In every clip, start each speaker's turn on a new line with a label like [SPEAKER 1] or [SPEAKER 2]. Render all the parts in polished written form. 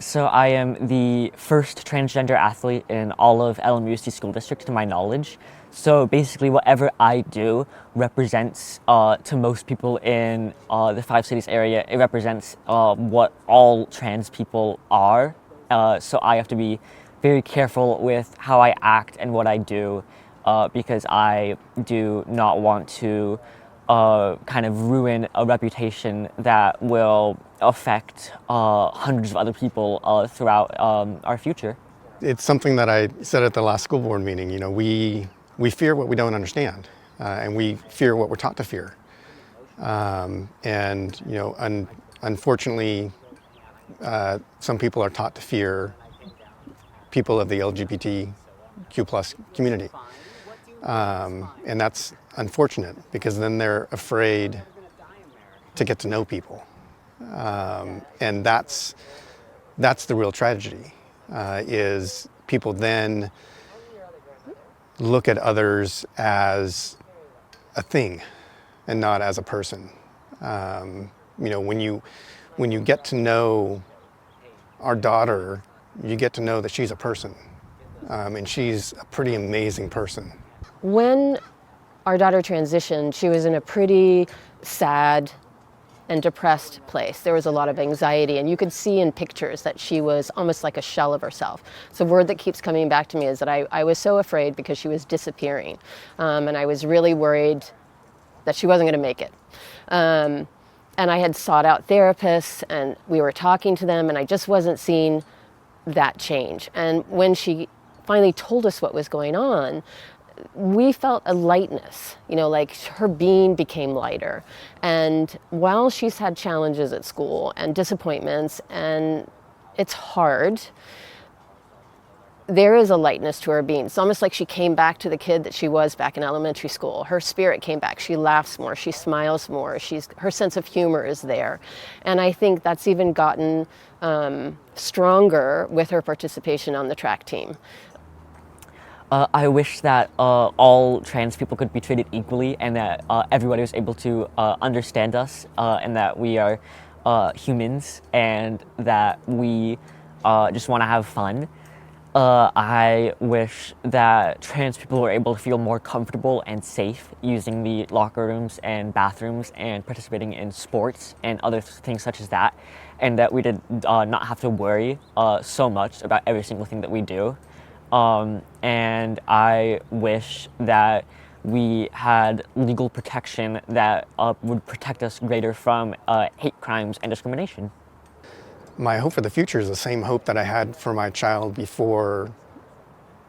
[SPEAKER 1] So I am the first transgender athlete in all of LMUC school district to my knowledge. So basically whatever I do represents, to most people in the 5 cities area, it represents what all trans people are. So I have to be very careful with how I act and what I do because I do not want to kind of ruin a reputation that will affect hundreds of other people throughout our future.
[SPEAKER 2] It's something that I said at the last school board meeting. You know, we fear what we don't understand, and we fear what we're taught to fear. And you know, unfortunately, some people are taught to fear people of the LGBTQ+ community, and that's unfortunate because then they're afraid to get to know people, and that's the real tragedy. Is people then look at others as a thing and not as a person. You know, when you get to know our daughter, you get to know that she's a person, and she's a pretty amazing person.
[SPEAKER 3] When our daughter transitioned, she was in a pretty sad and depressed place. There was a lot of anxiety, and you could see in pictures that she was almost like a shell of herself. So the word that keeps coming back to me is that I was so afraid because she was disappearing, and I was really worried that she wasn't going to make it. And I had sought out therapists, and we were talking to them, and I just wasn't seeing that change. And when she finally told us what was going on, we felt a lightness, you know, like her being became lighter. And while she's had challenges at school and disappointments, and it's hard, there is a lightness to her being. It's almost like she came back to the kid that she was back in elementary school. Her spirit came back. She laughs more. She smiles more. Her sense of humor is there. And I think that's even gotten stronger with her participation on the track team.
[SPEAKER 1] I wish that all trans people could be treated equally and that everybody was able to understand us and that we are humans and that we just want to have fun. I wish that trans people were able to feel more comfortable and safe using the locker rooms and bathrooms and participating in sports and other things such as that, and that we did not have to worry so much about every single thing that we do. And I wish that we had legal protection that would protect us greater from hate crimes and discrimination.
[SPEAKER 2] My hope for the future is the same hope that I had for my child before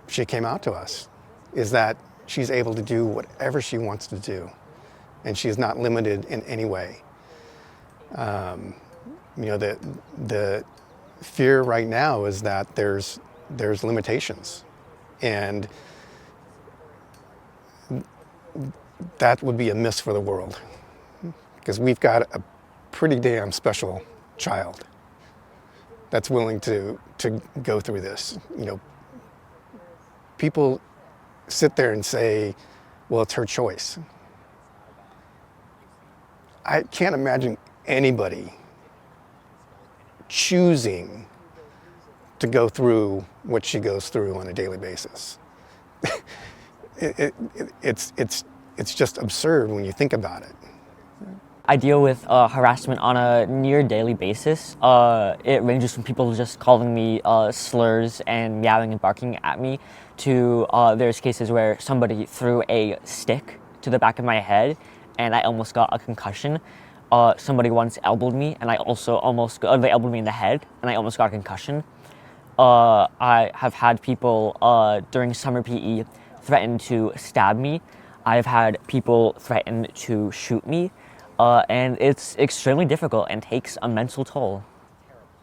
[SPEAKER 2] she came out to us, is that she's able to do whatever she wants to do, and she's not limited in any way. You know, the fear right now is that there's limitations, and that would be a miss for the world, because we've got a pretty damn special child that's willing to go through this. You know, people sit there and say, well, it's her choice. I can't imagine anybody choosing to go through what she goes through on a daily basis. It's just absurd when you think about it.
[SPEAKER 1] I deal with harassment on a near daily basis. It ranges from people just calling me slurs and meowing and barking at me to there's cases where somebody threw a stick to the back of my head and I almost got a concussion. Somebody once elbowed me and I also they elbowed me in the head and I almost got a concussion. I have had people during summer PE threaten to stab me. I've had people threaten to shoot me. And it's extremely difficult and takes a mental toll.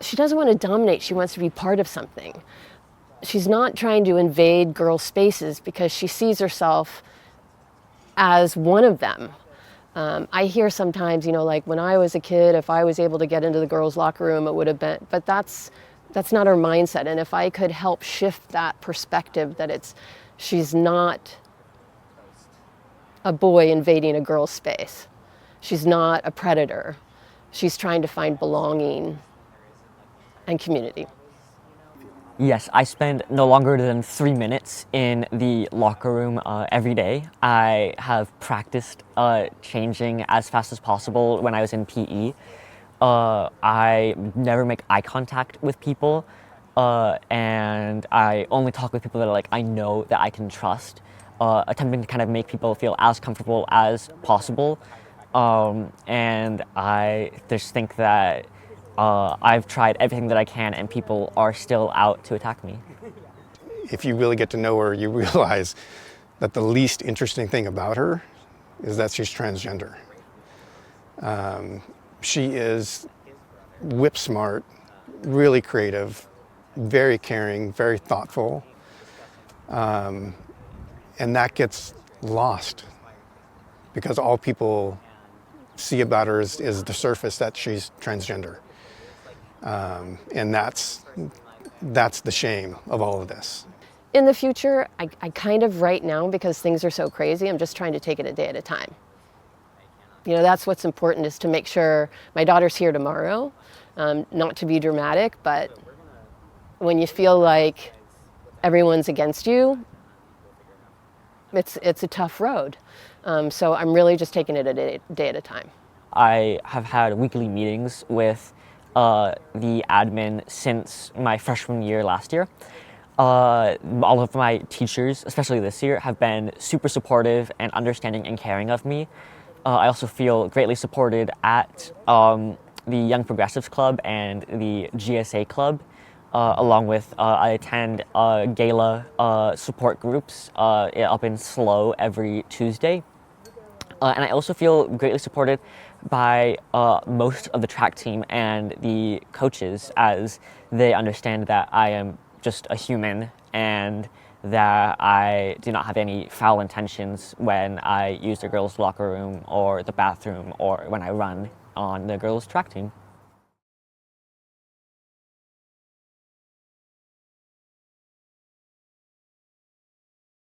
[SPEAKER 3] She doesn't want to dominate, she wants to be part of something. She's not trying to invade girls' spaces because she sees herself as one of them. I hear sometimes, you know, like when I was a kid, if I was able to get into the girls' locker room, it would have been, but that's not her mindset. And if I could help shift that perspective that she's not a boy invading a girl's space. She's not a predator. She's trying to find belonging and community.
[SPEAKER 1] Yes, I spend no longer than 3 minutes in the locker room every day. I have practiced changing as fast as possible when I was in PE. I never make eye contact with people, and I only talk with people that I know that I can trust, attempting to kind of make people feel as comfortable as possible. And I just think that I've tried everything that I can, and people are still out to attack me.
[SPEAKER 2] If you really get to know her, you realize that the least interesting thing about her is that she's transgender. She is whip smart, really creative, very caring, very thoughtful, and that gets lost because all people see about her is the surface that she's transgender. And that's the shame of all of this.
[SPEAKER 3] In the future, I kind of right now, because things are so crazy, I'm just trying to take it a day at a time. You know, that's what's important, is to make sure my daughter's here tomorrow, not to be dramatic, but when you feel like everyone's against you, it's a tough road. So I'm really just taking it a day at a time.
[SPEAKER 1] I have had weekly meetings with the admin since my freshman year last year. All of my teachers, especially this year, have been super supportive and understanding and caring of me. I also feel greatly supported at the Young Progressives Club and the GSA Club, along with I attend gala support groups up in SLO every Tuesday. And I also feel greatly supported by most of the track team and the coaches, as they understand that I am just a human and that I do not have any foul intentions when I use the girls' locker room or the bathroom or when I run on the girls' track team.